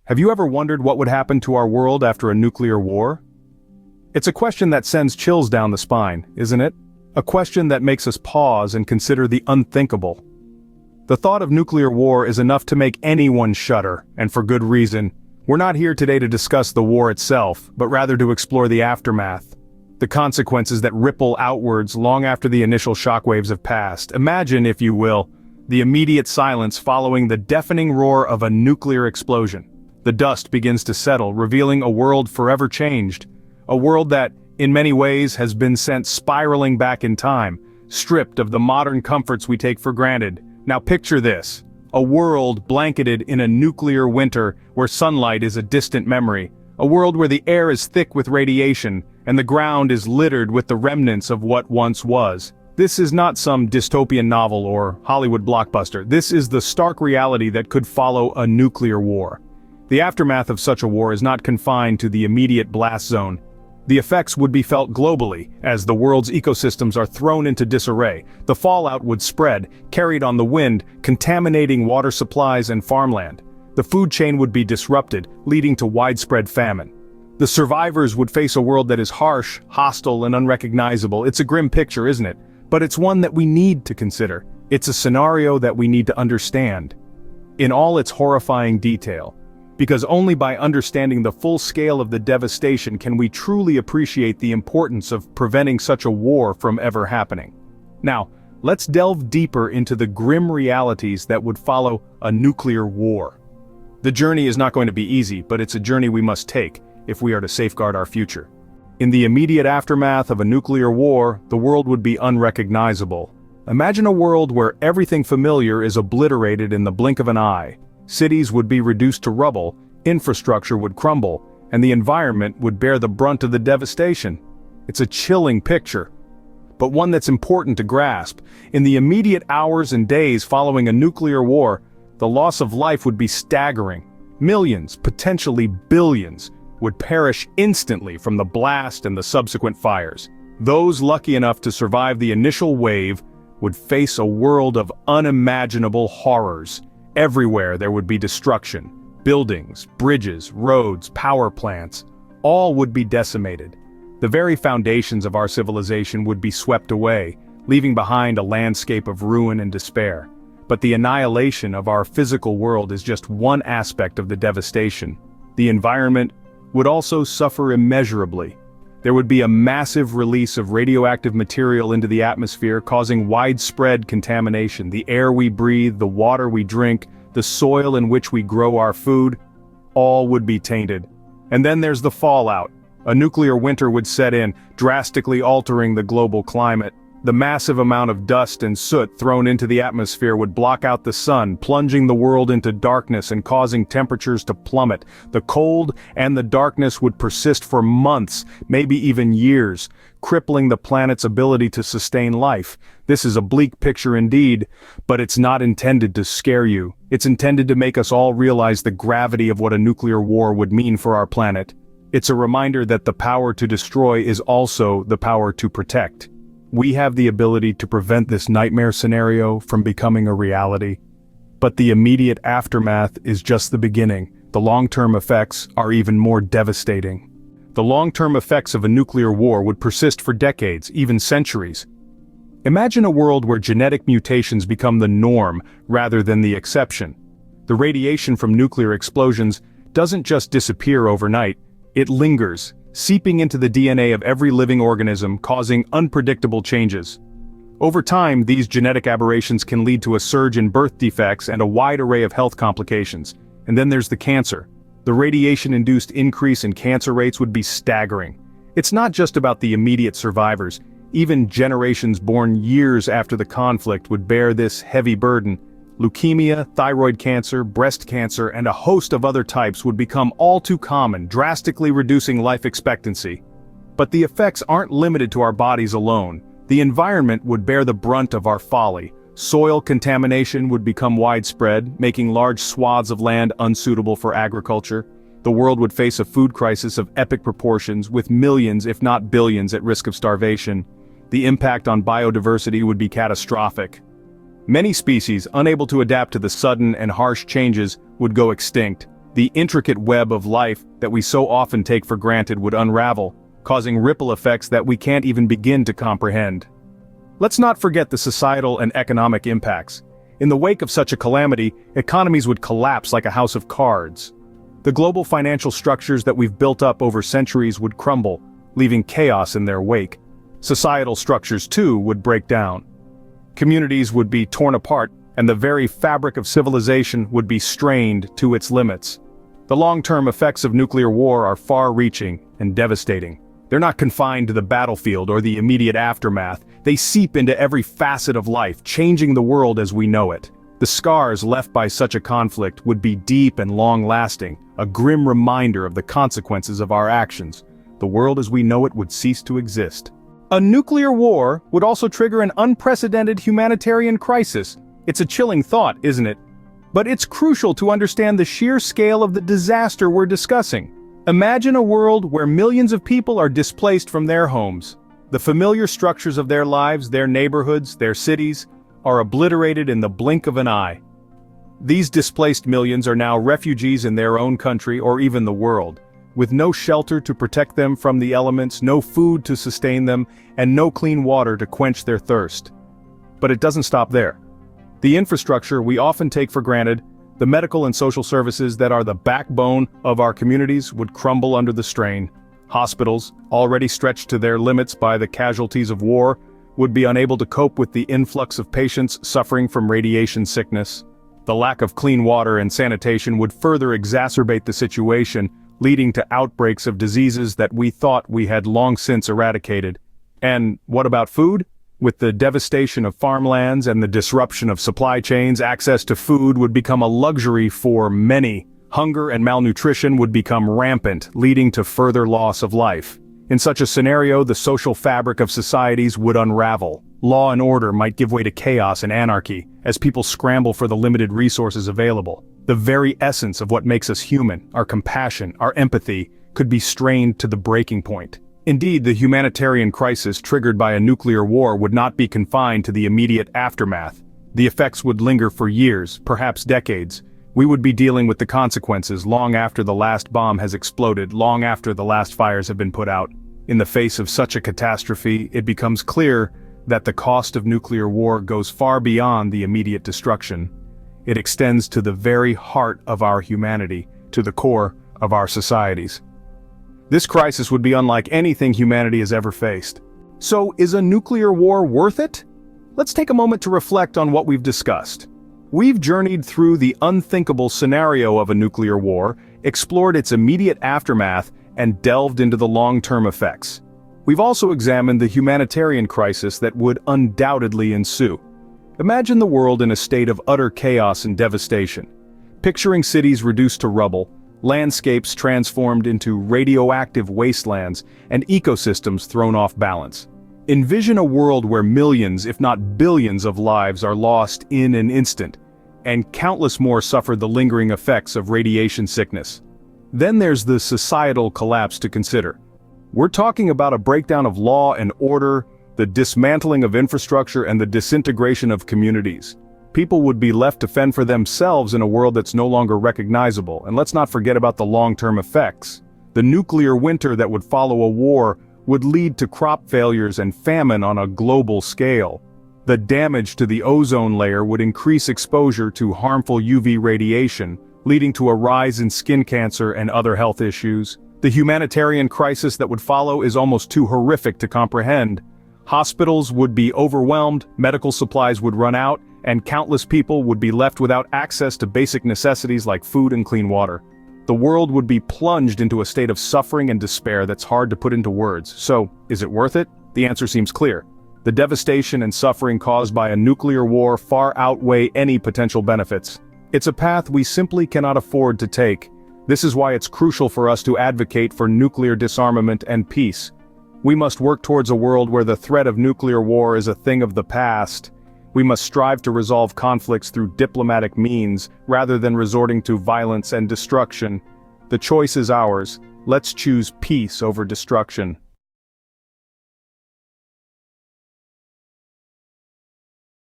Have you ever wondered what would happen to our world after a nuclear war? It's a question that sends chills down the spine, isn't it? A question that makes us pause and consider the unthinkable. The thought of nuclear war is enough to make anyone shudder, and for good reason. We're not here today to discuss the war itself, but rather to explore the aftermath. The consequences that ripple outwards long after the initial shockwaves have passed. Imagine, if you will, the immediate silence following the deafening roar of a nuclear explosion. The dust begins to settle, revealing a world forever changed. A world that, in many ways, has been sent spiraling back in time, stripped of the modern comforts we take for granted. Now picture this. A world blanketed in a nuclear winter where sunlight is a distant memory. A world where the air is thick with radiation, and the ground is littered with the remnants of what once was. This is not some dystopian novel or Hollywood blockbuster. This is the stark reality that could follow a nuclear war. The aftermath of such a war is not confined to the immediate blast zone. The effects would be felt globally, as the world's ecosystems are thrown into disarray. The fallout would spread, carried on the wind, contaminating water supplies and farmland. The food chain would be disrupted, leading to widespread famine. The survivors would face a world that is harsh, hostile, and unrecognizable. It's a grim picture, isn't it? But it's one that we need to consider. It's a scenario that we need to understand, in all its horrifying detail. Because only by understanding the full scale of the devastation can we truly appreciate the importance of preventing such a war from ever happening. Now, let's delve deeper into the grim realities that would follow a nuclear war. The journey is not going to be easy, but it's a journey we must take if we are to safeguard our future. In the immediate aftermath of a nuclear war, the world would be unrecognizable. Imagine a world where everything familiar is obliterated in the blink of an eye. Cities would be reduced to rubble, infrastructure would crumble, and the environment would bear the brunt of the devastation. It's a chilling picture, but one that's important to grasp. In the immediate hours and days following a nuclear war, the loss of life would be staggering. Millions, potentially billions, would perish instantly from the blast and the subsequent fires. Those lucky enough to survive the initial wave would face a world of unimaginable horrors. Everywhere there would be destruction. Buildings, bridges, roads, power plants, all would be decimated. The very foundations of our civilization would be swept away, leaving behind a landscape of ruin and despair. But the annihilation of our physical world is just one aspect of the devastation. The environment would also suffer immeasurably. There would be a massive release of radioactive material into the atmosphere, causing widespread contamination. The air we breathe, the water we drink, the soil in which we grow our food, all would be tainted. And then there's the fallout. A nuclear winter would set in, drastically altering the global climate. The massive amount of dust and soot thrown into the atmosphere would block out the sun, plunging the world into darkness and causing temperatures to plummet. The cold and the darkness would persist for months, maybe even years, crippling the planet's ability to sustain life. This is a bleak picture indeed, but it's not intended to scare you. It's intended to make us all realize the gravity of what a nuclear war would mean for our planet. It's a reminder that the power to destroy is also the power to protect. We have the ability to prevent this nightmare scenario from becoming a reality. But the immediate aftermath is just the beginning. The long-term effects are even more devastating. The long-term effects of a nuclear war would persist for decades, even centuries. Imagine a world where genetic mutations become the norm rather than the exception. The radiation from nuclear explosions doesn't just disappear overnight, it lingers, seeping into the DNA of every living organism, causing unpredictable changes. Over time, these genetic aberrations can lead to a surge in birth defects and a wide array of health complications. And then there's the cancer. The radiation-induced increase in cancer rates would be staggering. It's not just about the immediate survivors. Even generations born years after the conflict would bear this heavy burden. Leukemia, thyroid cancer, breast cancer, and a host of other types would become all too common, drastically reducing life expectancy. But the effects aren't limited to our bodies alone. The environment would bear the brunt of our folly. Soil contamination would become widespread, making large swaths of land unsuitable for agriculture. The world would face a food crisis of epic proportions, with millions, if not billions, at risk of starvation. The impact on biodiversity would be catastrophic. Many species, unable to adapt to the sudden and harsh changes, would go extinct. The intricate web of life that we so often take for granted would unravel, causing ripple effects that we can't even begin to comprehend. Let's not forget the societal and economic impacts. In the wake of such a calamity, economies would collapse like a house of cards. The global financial structures that we've built up over centuries would crumble, leaving chaos in their wake. Societal structures, too, would break down. Communities would be torn apart, and the very fabric of civilization would be strained to its limits. The long-term effects of nuclear war are far-reaching and devastating. They're not confined to the battlefield or the immediate aftermath. They seep into every facet of life, changing the world as we know it. The scars left by such a conflict would be deep and long-lasting, a grim reminder of the consequences of our actions. The world as we know it would cease to exist. A nuclear war would also trigger an unprecedented humanitarian crisis. It's a chilling thought, isn't it? But it's crucial to understand the sheer scale of the disaster we're discussing. Imagine a world where millions of people are displaced from their homes. The familiar structures of their lives, their neighborhoods, their cities, are obliterated in the blink of an eye. These displaced millions are now refugees in their own country or even the world, with no shelter to protect them from the elements, no food to sustain them, and no clean water to quench their thirst. But it doesn't stop there. The infrastructure we often take for granted, the medical and social services that are the backbone of our communities, would crumble under the strain. Hospitals, already stretched to their limits by the casualties of war, would be unable to cope with the influx of patients suffering from radiation sickness. The lack of clean water and sanitation would further exacerbate the situation, leading to outbreaks of diseases that we thought we had long since eradicated. And what about food? With the devastation of farmlands and the disruption of supply chains, access to food would become a luxury for many. Hunger and malnutrition would become rampant, leading to further loss of life. In such a scenario, the social fabric of societies would unravel. Law and order might give way to chaos and anarchy, as people scramble for the limited resources available. The very essence of what makes us human, our compassion, our empathy, could be strained to the breaking point. Indeed, the humanitarian crisis triggered by a nuclear war would not be confined to the immediate aftermath. The effects would linger for years, perhaps decades. We would be dealing with the consequences long after the last bomb has exploded, long after the last fires have been put out. In the face of such a catastrophe, it becomes clear that the cost of nuclear war goes far beyond the immediate destruction. It extends to the very heart of our humanity, to the core of our societies. This crisis would be unlike anything humanity has ever faced. So, is a nuclear war worth it? Let's take a moment to reflect on what we've discussed. We've journeyed through the unthinkable scenario of a nuclear war, explored its immediate aftermath, and delved into the long-term effects. We've also examined the humanitarian crisis that would undoubtedly ensue. Imagine the world in a state of utter chaos and devastation. Picturing cities reduced to rubble, landscapes transformed into radioactive wastelands, and ecosystems thrown off balance. Envision a world where millions, if not billions of lives are lost in an instant, and countless more suffer the lingering effects of radiation sickness. Then there's the societal collapse to consider. We're talking about a breakdown of law and order, the dismantling of infrastructure, and the disintegration of communities. People would be left to fend for themselves in a world that's no longer recognizable, and let's not forget about the long-term effects. The nuclear winter that would follow a war would lead to crop failures and famine on a global scale. The damage to the ozone layer would increase exposure to harmful UV radiation, leading to a rise in skin cancer and other health issues. The humanitarian crisis that would follow is almost too horrific to comprehend. Hospitals would be overwhelmed, medical supplies would run out, and countless people would be left without access to basic necessities like food and clean water. The world would be plunged into a state of suffering and despair that's hard to put into words. So, is it worth it? The answer seems clear. The devastation and suffering caused by a nuclear war far outweigh any potential benefits. It's a path we simply cannot afford to take. This is why it's crucial for us to advocate for nuclear disarmament and peace. We must work towards a world where the threat of nuclear war is a thing of the past. We must strive to resolve conflicts through diplomatic means, rather than resorting to violence and destruction. The choice is ours. Let's choose peace over destruction.